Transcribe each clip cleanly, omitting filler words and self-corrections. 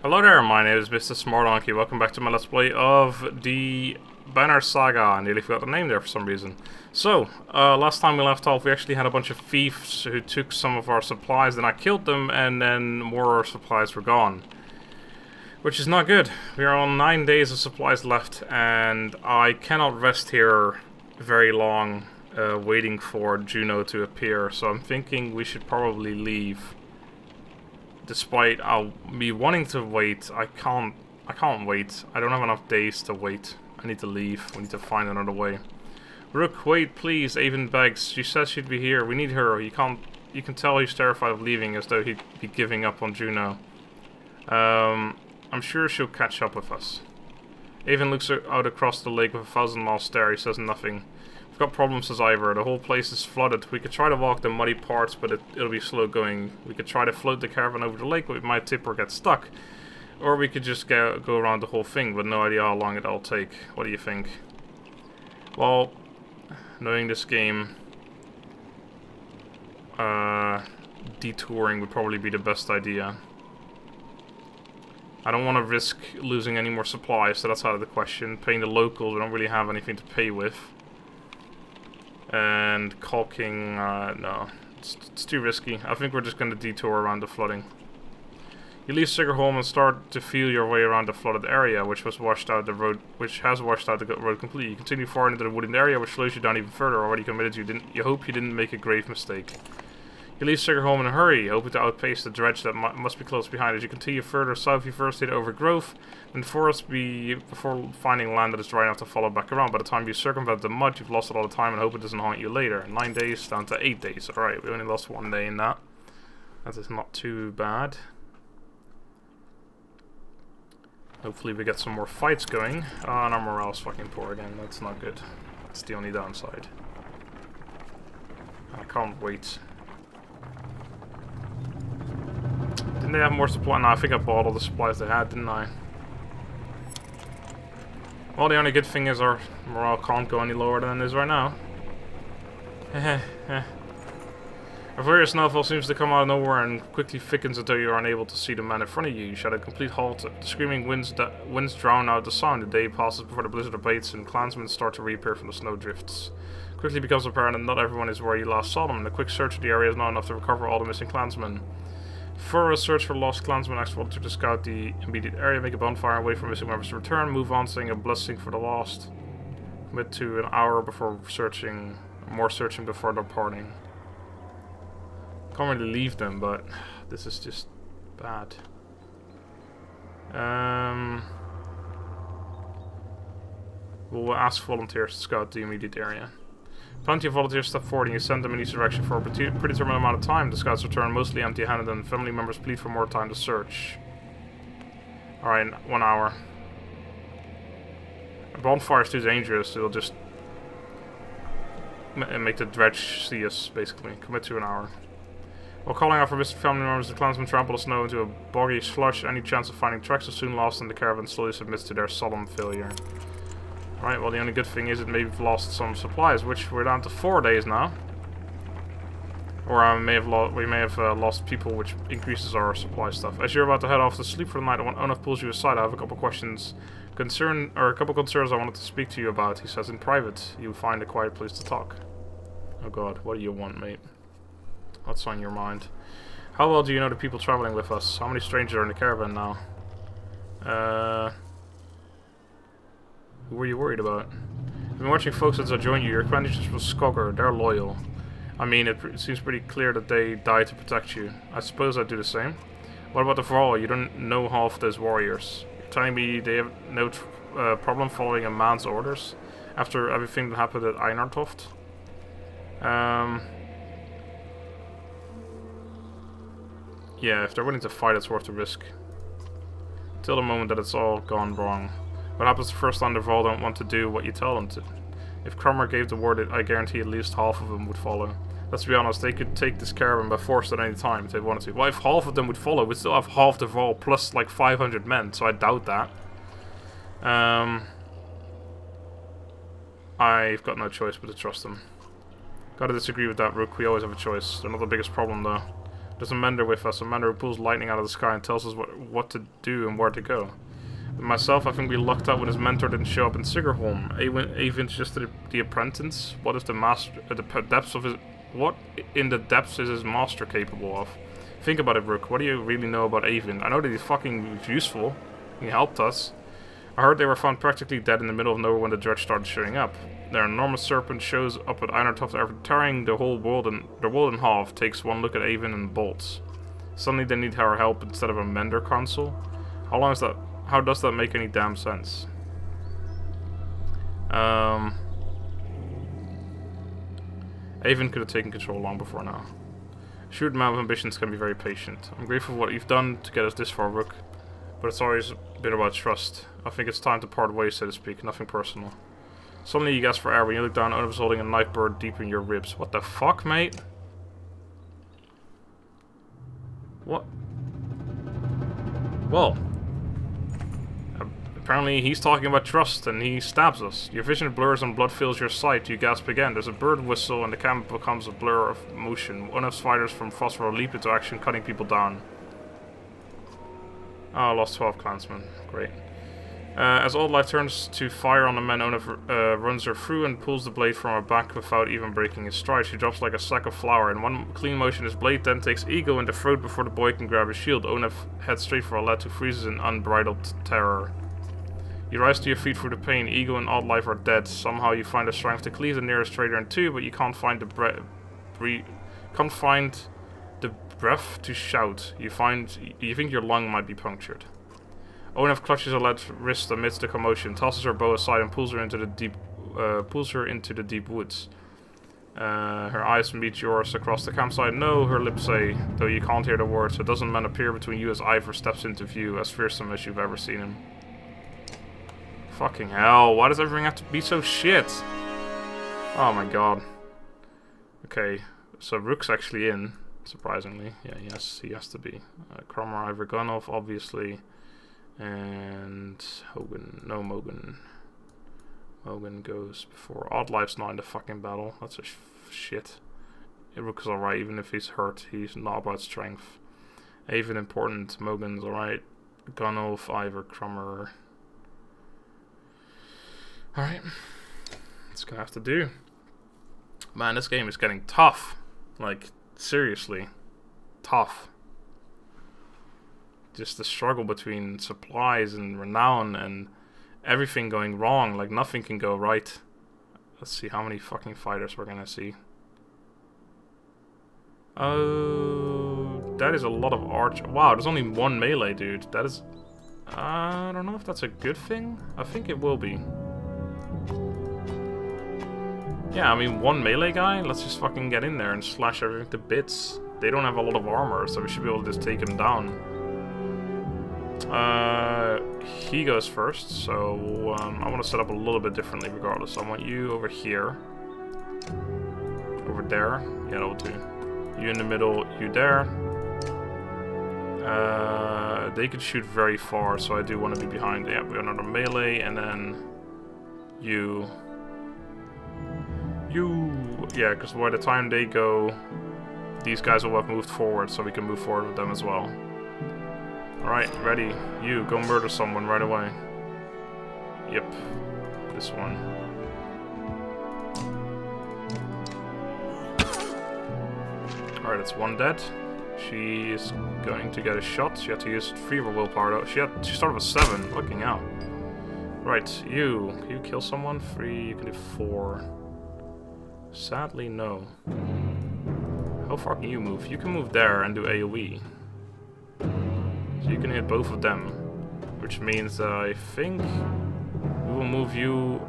Hello there, my name is Mr. Smartdonkey. Welcome back to my Let's Play of the Banner Saga. I nearly forgot the name there for some reason. So, last time we left off, we actually had a bunch of thieves who took some of our supplies, then I killed them, and then more supplies were gone. Which is not good. We are on 9 days of supplies left, and I cannot rest here very long waiting for Juno to appear, so I'm thinking we should probably leave. Despite me wanting to wait, I can't wait. I don't have enough days to wait. I need to leave. We need to find another way. Rook, wait, please. Avon begs. She says she'd be here. We need her. You can tell he's terrified of leaving, as though he'd be giving up on Juno. I'm sure she'll catch up with us. Avon looks out across the lake with a 1,000-mile stare. He says nothing. We've got problems, says Ivor. The whole place is flooded. We could try to walk the muddy parts, but it'll be slow going. We could try to float the caravan over the lake, but we might tip or get stuck. Or we could just go around the whole thing, but no idea how long it'll take. What do you think? Well, knowing this game, detouring would probably be the best idea. I don't want to risk losing any more supplies, so that's out of the question. Paying the locals, we don't really have anything to pay with. And caulking, no, it's too risky. I think we're just going to detour around the flooding. You leave Sigurd home and start to feel your way around the flooded area, which has washed out the road completely. You continue forward into the wooded area, which slows you down even further. Already committed, you hope you didn't make a grave mistake. You leave Sigurd home in a hurry, hoping to outpace the dredge that must be close behind. As you continue further south, you first hit overgrowth, then forest before finding land that is dry enough to follow back around. By the time you circumvent the mud, you've lost a lot of time and hope it doesn't haunt you later. 9 days down to 8 days. Alright, we only lost 1 day in that. That is not too bad. Hopefully we get some more fights going. Ah, and our morale's fucking poor again. That's not good. That's the only downside. I can't wait. Didn't they have more supply? No, I think I bought all the supplies they had, didn't I? Well, the only good thing is our morale can't go any lower than it is right now. A various snowfall seems to come out of nowhere and quickly thickens until you are unable to see the man in front of you. You shout a complete halt. The screaming winds drown out the sound. The day passes before the blizzard abates and clansmen start to reappear from the snowdrifts. Quickly becomes apparent that not everyone is where you last saw them, and a quick search of the area is not enough to recover all the missing clansmen. For a search for lost clansmen, ask volunteer to scout the immediate area, make a bonfire, and wait for missing members to return. Move on, saying a blessing for the lost. Commit to an hour before searching, more searching before departing. Can't really leave them, but this is just bad. We'll ask volunteers to scout the immediate area. Plenty of volunteers step forward and you send them in each direction for a predetermined amount of time. The scouts return mostly empty-handed and family members plead for more time to search. Alright, 1 hour. A bonfire is too dangerous, it'll just make the dredge see us, basically. Commit to an hour. While calling out for missing family members, the clansmen trample the snow into a boggy slush. Any chance of finding tracks is soon lost and the caravan slowly submits to their solemn failure. Right, well the only good thing is that maybe we've lost some supplies, which we're down to 4 days now. Or we may have lost people, which increases our supply stuff. As you're about to head off to sleep for the night, Onef pulls you aside. I have a couple questions, a couple concerns I wanted to speak to you about. He says in private, you'll find a quiet place to talk. Oh god, what do you want, mate? What's on your mind? How well do you know the people traveling with us? How many strangers are in the caravan now? Who were you worried about? I've been watching folks as I join you. Your acquaintances with Skogger, they're loyal. I mean, it seems pretty clear that they died to protect you. I suppose I'd do the same. What about the Vrall? You don't know half those warriors. You're telling me they have no problem following a man's orders? After everything that happened at Einartoft? Yeah, if they're willing to fight, it's worth the risk. Till the moment that it's all gone wrong. What happens the first time the Vrall don't want to do what you tell them to? If Cromer gave the word, I guarantee at least half of them would follow. Let's be honest, they could take this caravan by force at any time if they wanted to. Well, if half of them would follow, we'd still have half the Vrall plus like 500 men, so I doubt that. I've got no choice but to trust them. Gotta disagree with that, Rook. We always have a choice. They're not the biggest problem, though. There's a mender with us, a mender who pulls lightning out of the sky and tells us what to do and where to go. With myself, I think we lucked out when his mentor didn't show up in Sigerholm. Avon's just the apprentice. What if the master, the depths of his, what in the depths is his master capable of? Think about it, Rook. What do you really know about Avon? I know that he's fucking useful. He helped us. I heard they were found practically dead in the middle of nowhere when the dredge started showing up. Their enormous serpent shows up at Einertoft after tearing the whole world in half, takes one look at Avon and bolts. Suddenly they need our help instead of a mender console. How does that make any damn sense? Avon could have taken control long before now. A shrewd man with ambitions can be very patient. I'm grateful for what you've done to get us this far, Rook. But it's always been about trust. I think it's time to part ways, so to speak, nothing personal. Suddenly you gasp for air when you look down, Onef's holding a knife burrowed deep in your ribs. What the fuck, mate? What? Well, apparently he's talking about trust and he stabs us. Your vision blurs and blood fills your sight. You gasp again. There's a bird whistle and the camp becomes a blur of motion. Onef's fighters from Phosphor leap into action, cutting people down. Oh, I lost 12 clansmen. Great. As Old Life turns to fire on the men, Onef runs her through and pulls the blade from her back without even breaking his stride. She drops like a sack of flour. In one clean motion, his blade then takes Ego in the throat before the boy can grab his shield. Onef heads straight for a lad who freezes in unbridled terror. You rise to your feet through the pain. Ego and Odd Life are dead. Somehow you find the strength to cleave the nearest traitor in two, but you can't find the breath to shout. You think your lung might be punctured. Onef clutches her lad's wrist amidst the commotion, tosses her bow aside, and pulls her into the deep woods. Her eyes meet yours across the campsite. No, her lips say, though you can't hear the words. A dozen men appear between you as Ivor steps into view, as fearsome as you've ever seen him. Fucking hell! Why does everything have to be so shit? Oh my god. Okay, so Rook's actually in. Surprisingly, yeah, yes, he has to be. Cromer, Ivor, Gunolf, obviously, and Hogan. No, Mogan. Mogan goes before. Odd Life's not in the fucking battle. That's a shit. Rook's alright, even if he's hurt. He's not about strength. Avon important. Mogan's alright. Gunolf, Ivor, Cromer. Alright, it's gonna have to do. Man, this game is getting tough. Like, seriously, tough. Just the struggle between supplies and renown and everything going wrong. Like, nothing can go right. Let's see how many fucking fighters we're gonna see. Oh, that is a lot of arch. Wow, there's only one melee, dude. That is... I don't know if that's a good thing. I think it will be. Yeah, I mean, one melee guy, let's just fucking get in there and slash everything to bits. They don't have a lot of armor, so we should be able to just take him down. He goes first, so I want to set up a little bit differently regardless. I want you over here. Over there. Yeah, that'll do. You in the middle, you there. They could shoot very far, so I do want to be behind. Yeah, we got another melee, and then you... Yeah, because by the time they go, these guys will have moved forward, so we can move forward with them as well. Alright, ready. You, go murder someone right away. Yep. This one. Alright, it's one dead. She is going to get a shot. She had to use 3 of her willpower though. She started with 7, looking out. Right, you. Can you kill someone? 3, you can do 4. Sadly, no. How far can you move? You can move there and do AoE. So you can hit both of them. Which means that I think we will move you...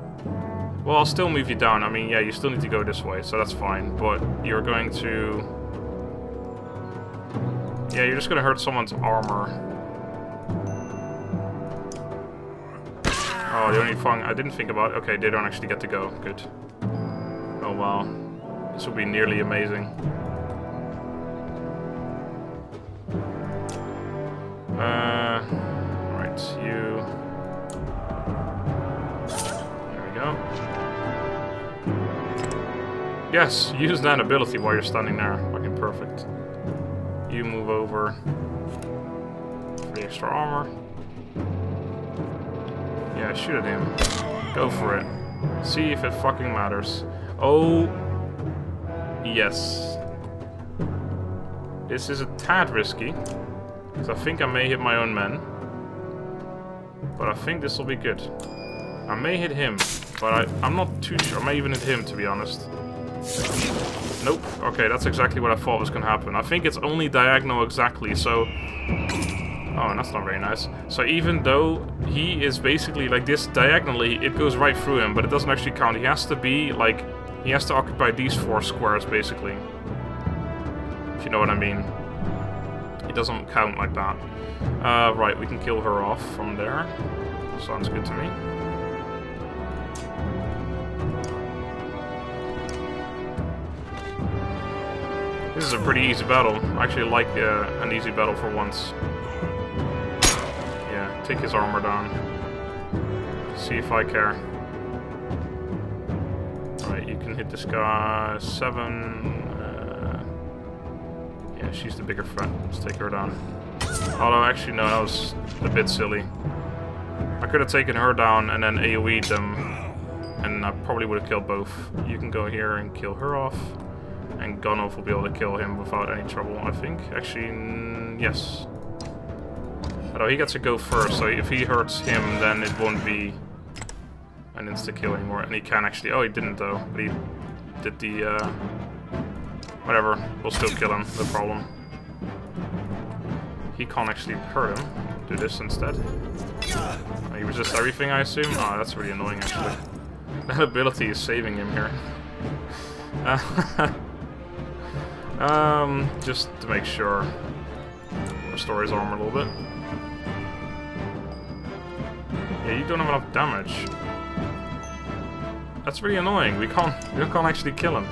Well, I'll still move you down. I mean, yeah, you still need to go this way, so that's fine. But you're going to... Yeah, you're just going to hurt someone's armor. Oh, the only thing I didn't think about... Okay, they don't actually get to go. Good. Oh wow, this will be nearly amazing. Right, you. There we go. Yes, use that ability while you're standing there. Fucking perfect. you move over for the extra armor. Yeah, shoot at him. Go for it. See if it fucking matters. Oh, yes. This is a tad risky, because I think I may hit my own men. But I think this will be good. I may hit him, but I'm not too sure. I may even hit him, to be honest. Nope. Okay, that's exactly what I thought was going to happen. I think it's only diagonal exactly, so... Oh, that's not very nice. So even though he is basically like this diagonally, it goes right through him, but it doesn't actually count. He has to be like... He has to occupy these 4 squares, basically. If you know what I mean. It doesn't count like that. Right, we can kill her off from there. Sounds good to me. This is a pretty easy battle. I actually like an easy battle for once. Yeah, take his armor down. See if I care. Alright, you can hit this guy. 7. Yeah, she's the bigger threat. Let's take her down. Although, actually, no, that was a bit silly. I could have taken her down and then AoE'd them, and I probably would have killed both. You can go here and kill her off, and Onef will be able to kill him without any trouble, I think. Actually, yes. Although he gets to go first, so if he hurts him, then it won't be an insta-kill anymore. And he can actually... Oh, he didn't, though. But he did the... Whatever. We'll still kill him, no problem. He can't actually hurt him. Do this instead. Oh, he resists everything, I assume? Oh, that's really annoying, actually. That ability is saving him here. Just to make sure. Restore his armor a little bit. Yeah, you don't have enough damage. That's really annoying. We can't actually kill him.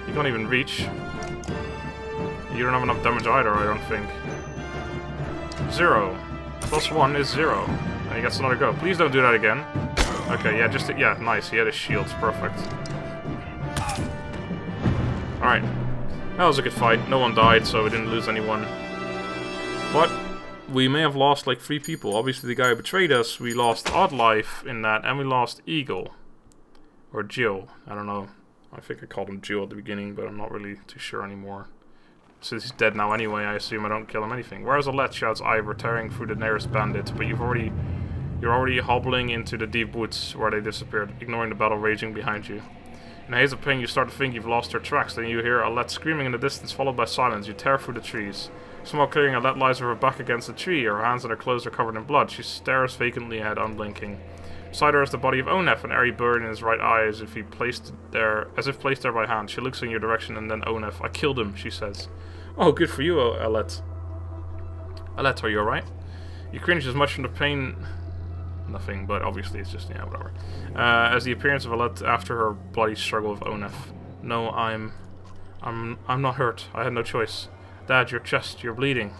You can't even reach. You don't have enough damage either, I don't think. 0. +1 is 0. And he gets another go. Please don't do that again. Okay, yeah, yeah, nice. He had his shields. Perfect. Alright. That was a good fight. No one died, so we didn't lose anyone. But we may have lost like 3 people. Obviously, the guy who betrayed us, we lost Odd Life in that, and we lost Eagle. Or Jill. I don't know. I think I called him Jill at the beginning, but I'm not really too sure anymore. Since he's dead now anyway, I assume I don't kill him anything. Where's Alette? Shouts Ivor, tearing through the nearest bandit. But you're already hobbling into the deep woods where they disappeared, ignoring the battle raging behind you. In a haze of pain, you start to think you've lost your tracks. Then you hear Alette screaming in the distance, followed by silence. You tear through the trees. Somehow clearing, Alette lies with her back against a tree. Her hands and her clothes are covered in blood. She stares vacantly ahead, unblinking. Beside her is the body of Onef, an airy bird in his right eye, as if placed there by hand. She looks in your direction, and then Onef. I killed him, she says. Oh, good for you, Alette. Alette, are you alright? You cringe as much from the pain... Nothing, but obviously it's just, yeah, whatever. As the appearance of Alette after her bloody struggle with Onef. No, I'm not hurt. I had no choice. Dad, your chest, you're bleeding.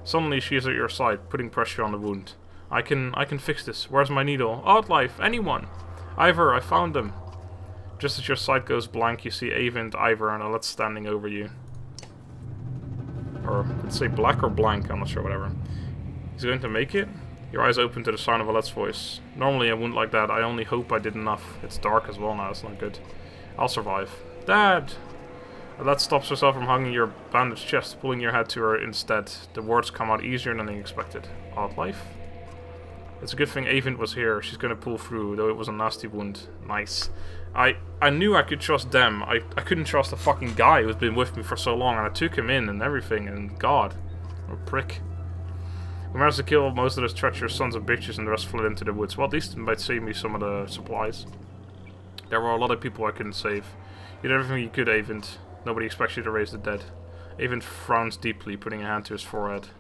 Suddenly she is at your side, putting pressure on the wound. I can fix this. Where's my needle? Odd Life, anyone! Ivor, I found them. Just as your sight goes blank, you see Avent, Ivor, and Alette standing over you. Or, let's say black or blank, I'm not sure, whatever. He's going to make it? Your eyes open to the sound of Alette's voice. Normally I wouldn't like that, I only hope I did enough. It's dark as well now, it's not good. I'll survive. Dad! Alette stops herself from hugging your bandaged chest, pulling your head to her instead. The words come out easier than expected. Odd Life? It's a good thing Avent was here. She's gonna pull through, though it was a nasty wound. Nice. I knew I could trust them. I couldn't trust the fucking guy who's been with me for so long, and I took him in and everything, and God. What a prick. We managed to kill most of those treacherous sons of bitches, and the rest fled into the woods. Well, at least it might save me some of the supplies. There were a lot of people I couldn't save. You did everything you could, Avent. Nobody expects you to raise the dead. Avent frowns deeply, putting a hand to his forehead.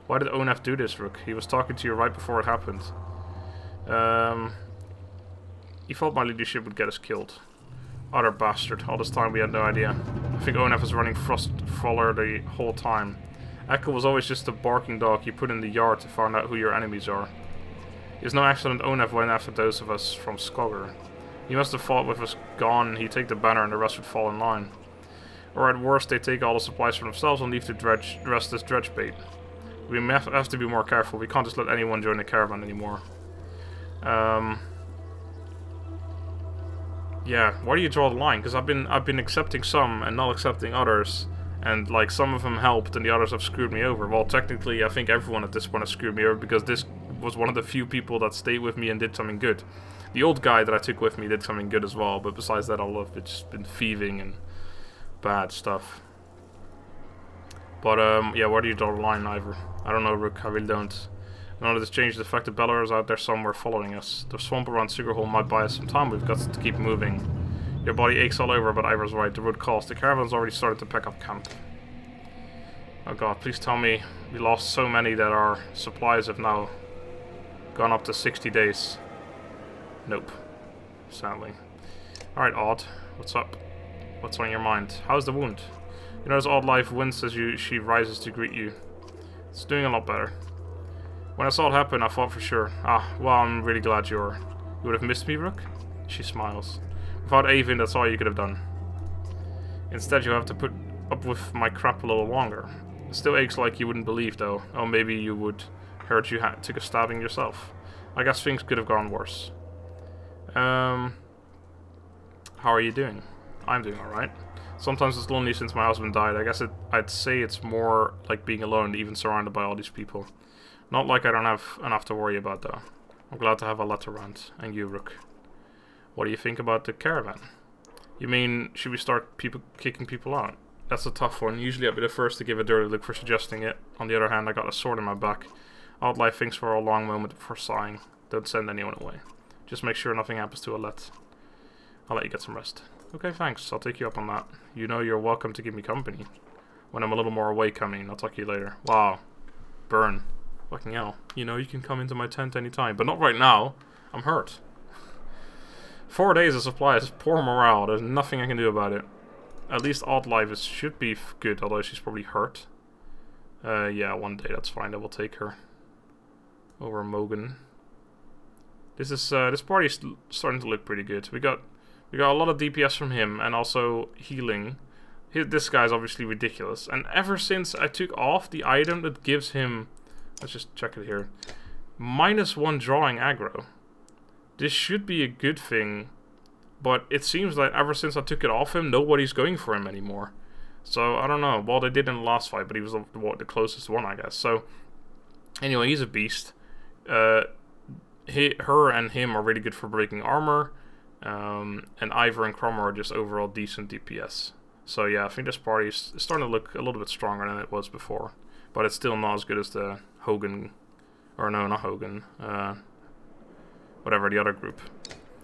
Why did Onef do this, Rook? He was talking to you right before it happened. He thought my leadership would get us killed. Utter bastard. All this time we had no idea. I think Onef was running Frostfaller the whole time. Echo was always just a barking dog you put in the yard to find out who your enemies are. It's no accident Onef went after those of us from Skogger. He must have fought with us gone, he'd take the banner and the rest would fall in line. Or at worst, they take all the supplies for themselves and leave the rest as dredge bait. We have to be more careful. We can't just let anyone join the caravan anymore. Yeah, where do you draw the line? Because I've been accepting some and not accepting others, and like some of them helped and the others have screwed me over. Well, technically, I think everyone at this point has screwed me over because this was one of the few people that stayed with me and did something good. The old guy that I took with me did something good as well, but besides that, all of it's been thieving and bad stuff. But yeah, where do you draw the line, Ivor? I don't know, Rook. I really don't. None of this changes the fact that Bellar is out there somewhere following us. The swamp around Sugarhole might buy us some time. We've got to keep moving. Your body aches all over, but Ivor's right. The road calls. The caravan's already started to pack up camp. Oh god, please tell me we lost so many that our supplies have now gone up to 60 days. Nope. Sadly. Alright, Odd. What's up? What's on your mind? How's the wound? You notice Odd Life winces as she rises to greet you. It's doing a lot better. When I saw it happen, I thought for sure. Ah, well, I'm really glad you would have missed me, Rook? She smiles. Without Avon, that's all you could have done. Instead, you have to put up with my crap a little longer. It still aches like you wouldn't believe, though. Oh, maybe you would. Heard you took a stabbing yourself. I guess things could have gone worse. How are you doing? I'm doing alright. Sometimes it's lonely since my husband died. I guess I'd say it's more like being alone, even surrounded by all these people. Not like I don't have enough to worry about, though. I'm glad to have a lot to rant. And you, Rook. What do you think about the caravan? You mean, should we start kicking people out? That's a tough one. Usually I'd be the first to give a dirty look for suggesting it. On the other hand, I got a sword in my back. Odd Life thinks for a long moment before sighing. Don't send anyone away. Just make sure nothing happens to Alette. I'll let you get some rest. Okay, thanks. I'll take you up on that. You know you're welcome to give me company. When I'm a little more awake, I mean. I'll talk to you later. Wow. Burn. Fucking hell. You know, you can come into my tent anytime. But not right now. I'm hurt. 4 days of supplies. Poor morale. There's nothing I can do about it. At least Odd Life should be good, although she's probably hurt. Yeah, 1 day. That's fine. I will take her. Over Mogan. This party's starting to look pretty good. We got a lot of DPS from him, and also healing. This guy's obviously ridiculous. And ever since I took off the item that gives him, let's just check it here, -1 drawing aggro. This should be a good thing, but it seems like ever since I took it off him, nobody's going for him anymore. So I don't know. Well, they did in the last fight, but he was the closest one, I guess. So anyway, he's a beast. Her and him are really good for breaking armor, and Ivor and Crommer are just overall decent DPS. So yeah, I think this party is starting to look a little bit stronger than it was before, but it's still not as good as the Hogan, or no, not Hogan, whatever, the other group.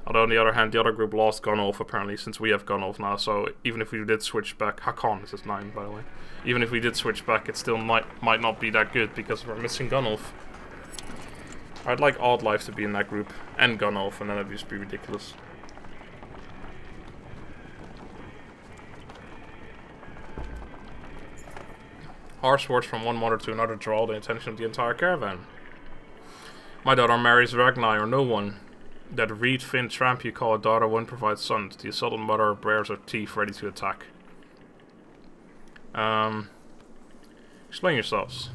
Although on the other hand, the other group lost Gunolf apparently, since we have Gunolf now, so even if we did switch back, Hakon, this is 9 by the way, even if we did switch back, it still might not be that good because we're missing Gunolf. I'd like Odd Life to be in that group, and Gunolf, and then it'd just be ridiculous. Harsh words from one mother to another draw the attention of the entire caravan. My daughter marries Ragnar or no one. That reed fin tramp you call a daughter won't provide sons. The assaulted mother bares her teeth ready to attack. Explain yourselves.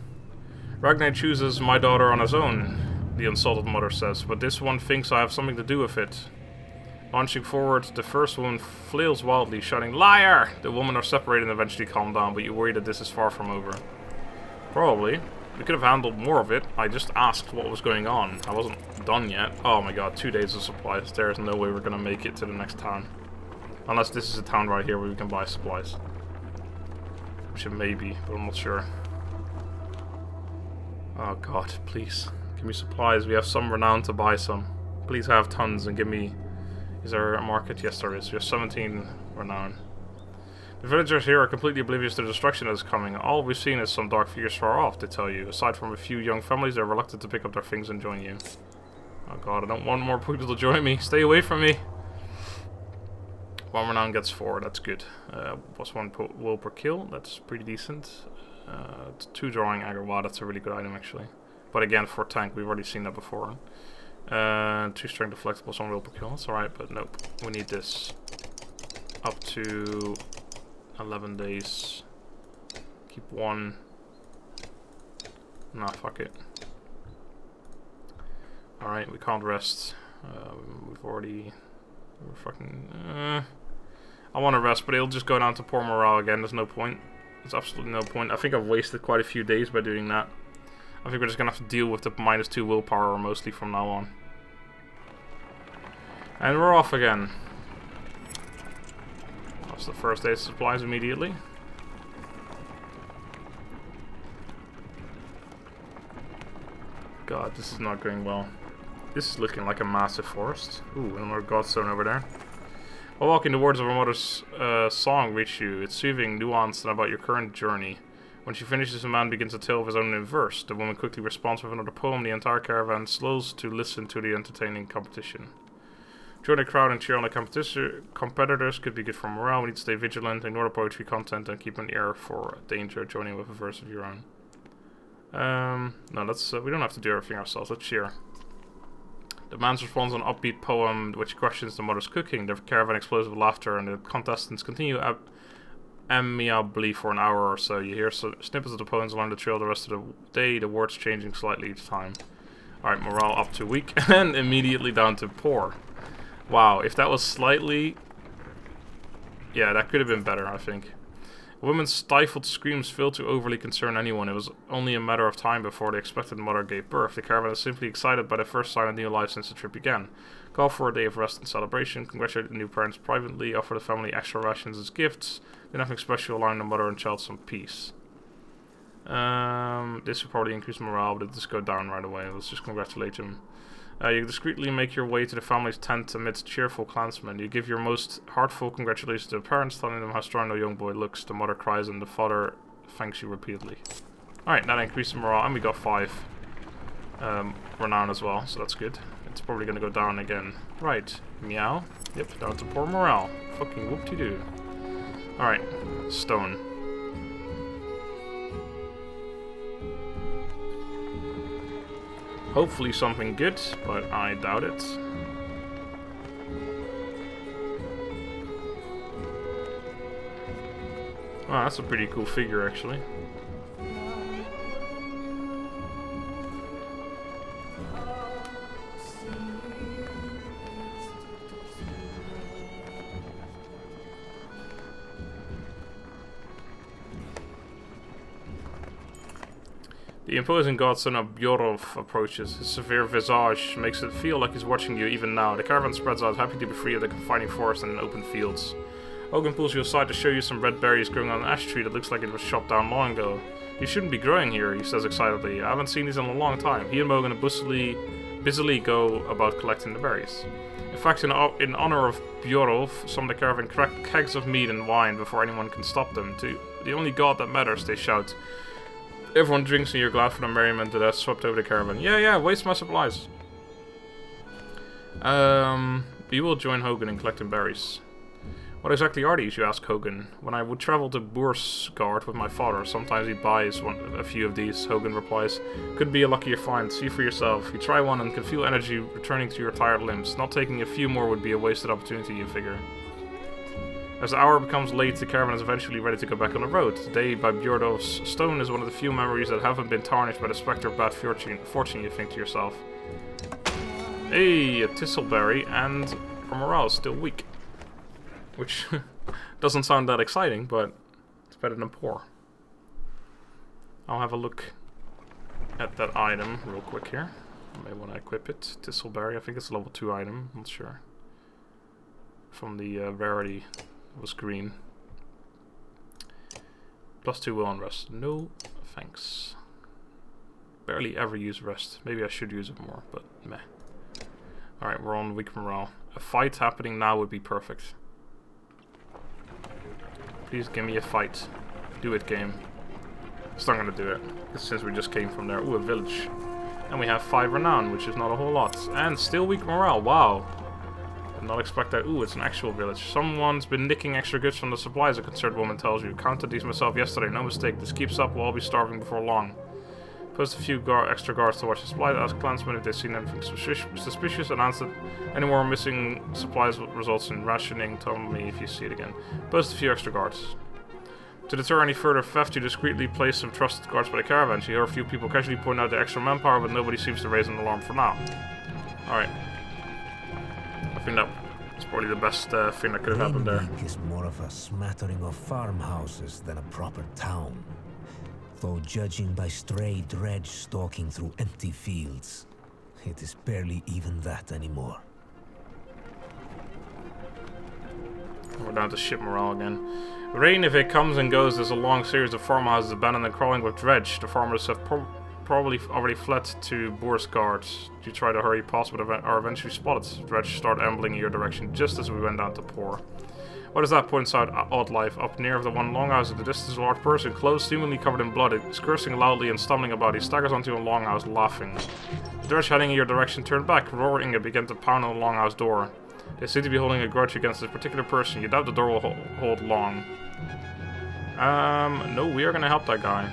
Ragnar chooses my daughter on his own, the insulted mother says, but this one thinks I have something to do with it. Launching forward, the first woman flails wildly, shouting, "Liar!" The women are separated and eventually calm down, but you worry that this is far from over. Probably. We could have handled more of it. I just asked what was going on. I wasn't done yet. Oh my god, 2 days of supplies. There is no way we're gonna make it to the next town. Unless this is a town right here where we can buy supplies. Which it may be, but I'm not sure. Oh god, please. Give me supplies. We have some renown to buy some. Please have tons and give me... Is there a market? Yes, there is. We have 17 renown. The villagers here are completely oblivious to the destruction that is coming. All we've seen is some dark figures far off, they tell you. Aside from a few young families, they're reluctant to pick up their things and join you. Oh god, I don't want more people to join me. Stay away from me. 1 renown gets 4. That's good. Plus 1 will per kill. That's pretty decent. 2 drawing aggro. Wow, that's a really good item actually. But again, for tank, we've already seen that before. 2 strength deflect plus 1 will per kill. That's alright, but nope. We need this up to 11 days. Keep 1. Nah, fuck it. Alright, we can't rest. We've already... We're fucking... I want to rest, but it'll just go down to poor morale again. There's no point. There's absolutely no point. I think I've wasted quite a few days by doing that. I think we're just gonna have to deal with the -2 willpower mostly from now on. And we're off again. That's the first day's supplies immediately. God, this is not going well. This is looking like a massive forest. Ooh, another godstone over there. While walking, the words of our mother's song reach you. It's soothing, nuanced, and about your current journey. When she finishes, a man begins a tale of his own in verse. The woman quickly responds with another poem. The entire caravan slows to listen to the entertaining competition. Join the crowd and cheer on the competitors. Could be good for morale. We need to stay vigilant, ignore the poetry content, and keep an ear for danger. Joining with a verse of your own. No, let's. We don't have to do everything ourselves. Let's cheer. The man's responds an upbeat poem which questions the mother's cooking. The caravan explodes with laughter, and the contestants continue amiably for an hour or so. You hear snippets of the poems along the trail the rest of the day, the words changing slightly each time. Alright, morale up to weak, and immediately down to poor. Wow, if that was slightly... Yeah, that could have been better, I think. A woman's stifled screams failed to overly concern anyone. It was only a matter of time before the expected mother gave birth. The caravan is simply excited by the first sign of new life since the trip began. Call for a day of rest and celebration. Congratulate the new parents privately. Offer the family extra rations as gifts. Do nothing special, allowing the mother and child some peace. This will probably increase morale, but it'll just go down right away. Let's just congratulate him. You discreetly make your way to the family's tent amidst cheerful clansmen. You give your most heartfelt congratulations to the parents, telling them how strong the young boy looks. The mother cries and the father thanks you repeatedly. Alright, that increased morale, and we got 5 renown as well, so that's good. It's probably going to go down again. Right, meow. Yep, down to poor morale. Fucking whoop-de-doo. Alright, stone. Hopefully something good, but I doubt it. Oh, that's a pretty cool figure, actually. The imposing godson of Byorov approaches. His severe visage makes it feel like he's watching you even now. The caravan spreads out, happy to be free of the confining forest and in open fields. Hogan pulls you aside to show you some red berries growing on an ash tree that looks like it was chopped down long ago. You shouldn't be growing here, he says excitedly. I haven't seen these in a long time. He and Mogan busily go about collecting the berries. In fact, in honor of Byorov, some of the caravan crack kegs of meat and wine before anyone can stop them. To the only god that matters, they shout. Everyone drinks and you're glad for the merriment that has swept over the caravan. Yeah, waste my supplies. We will join Hogan in collecting berries. What exactly are these, you ask Hogan? When I would travel to Boersgaard with my father, sometimes he buys a few of these, Hogan replies. Could be a luckier find, see for yourself. You try one and can feel energy returning to your tired limbs. Not taking a few more would be a wasted opportunity, you figure. As the hour becomes late, the caravan is eventually ready to go back on the road. The day by Bjordov's stone is one of the few memories that haven't been tarnished by the specter of bad fortune, you think to yourself. Hey, a thistleberry, and our morale is still weak. Which doesn't sound that exciting, but it's better than poor. I'll have a look at that item real quick here. I may want to equip it. Thistleberry, I think it's a level 2 item, not sure. From the rarity. Was green. +2 will on rest. No, thanks. Barely ever use rest. Maybe I should use it more, but meh. Alright, we're on weak morale. A fight happening now would be perfect. Please give me a fight. Do it, game. Still not gonna do it, since we just came from there. Ooh, a village. And we have 5 renown, which is not a whole lot. And still weak morale, wow. Did not expect that. Ooh, it's an actual village. Someone's been nicking extra goods from the supplies, a concerned woman tells you. Counted these myself yesterday, no mistake. This keeps up, we'll all be starving before long. Post a few extra guards to watch the supplies, ask clansmen if they've seen anything suspicious, announce that any more missing supplies results in rationing. Tell me if you see it again. Post a few extra guards. To deter any further theft, you discreetly place some trusted guards by the caravans. You hear a few people casually point out the extra manpower, but nobody seems to raise an alarm for now. Alright. I think that's probably the best thing that could have happened there. It's more of a smattering of farmhouses than a proper town. Though judging by stray dredge stalking through empty fields, it is barely even that anymore. We're down to ship morale again. Rain, if it comes and goes, there's a long series of farmhouses abandoned and crawling with dredge. The farmers have probably already fled to Boer's guards. You try to hurry past, but are eventually spotted. Dredge start ambling in your direction just as we went down to Pour. What is that? Points out Oddlife. Up near the one longhouse in the distance, a large person, clothes seemingly covered in blood, is cursing loudly and stumbling about. He staggers onto a longhouse, laughing. The dredge heading in your direction turned back, roaring, and began to pound on the longhouse door. They seem to be holding a grudge against this particular person. You doubt the door will hold long. No, we are gonna help that guy.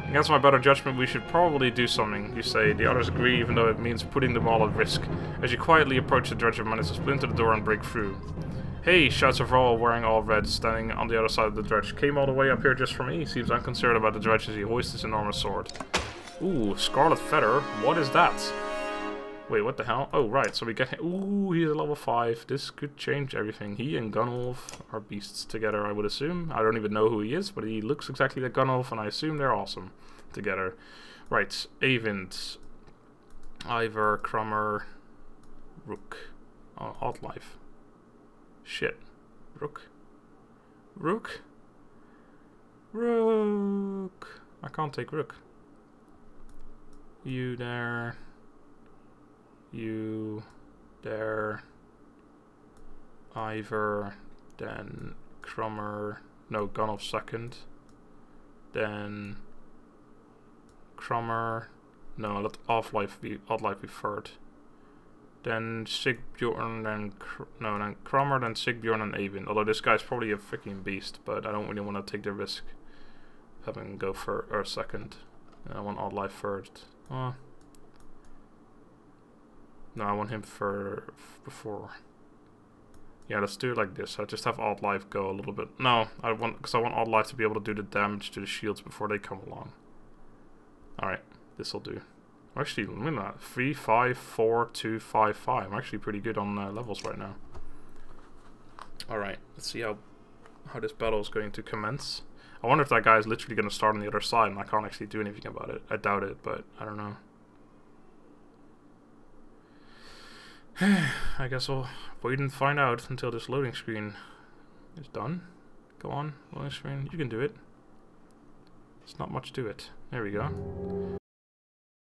Against my better judgment, we should probably do something, you say. The others agree, even though it means putting them all at risk. As you quietly approach the dredge, you manage to splinter the door and break through. Hey, shouts a Varl wearing all red, standing on the other side of the dredge. Came all the way up here just for me. Seems unconcerned about the dredge as he hoists his enormous sword. Ooh, Scarlet Feather. What is that? Wait, what the hell? Oh, right, so we get him. Ooh, he's a level 5. This could change everything. He and Gunwolf are beasts together, I would assume. I don't even know who he is, but he looks exactly like Gunwolf, and I assume they're awesome together. Right, Avind, Ivor, Crummer, Rook. Oh, Oddlife. Shit. Rook. Rook? Rook. I can't take Rook. You there. You there. Ivor. Then Crummer. No, Gunwolf second. Then Crummer. No, let Oddlife be third. Then Sigbjorn, then then Crummer, then Sigbjorn and Avind. Although this guy's probably a freaking beast, but I don't really want to take the risk of having him go for second. And I want Oddlife first. Oh. No, I want him for before. Yeah, let's do it like this. I just have Oddlife go a little bit. No, because I want Oddlife to be able to do the damage to the shields before they come along. Alright, this'll do. Actually, look at that. 3, 5, 4, 2, 5, 5. I'm actually pretty good on levels right now. Alright, let's see how this battle is going to commence. I wonder if that guy is literally going to start on the other side and I can't actually do anything about it. I doubt it, but I don't know. I guess we'll wait and find out until this loading screen is done. Go on, loading screen. You can do it. There's not much to it. There we go.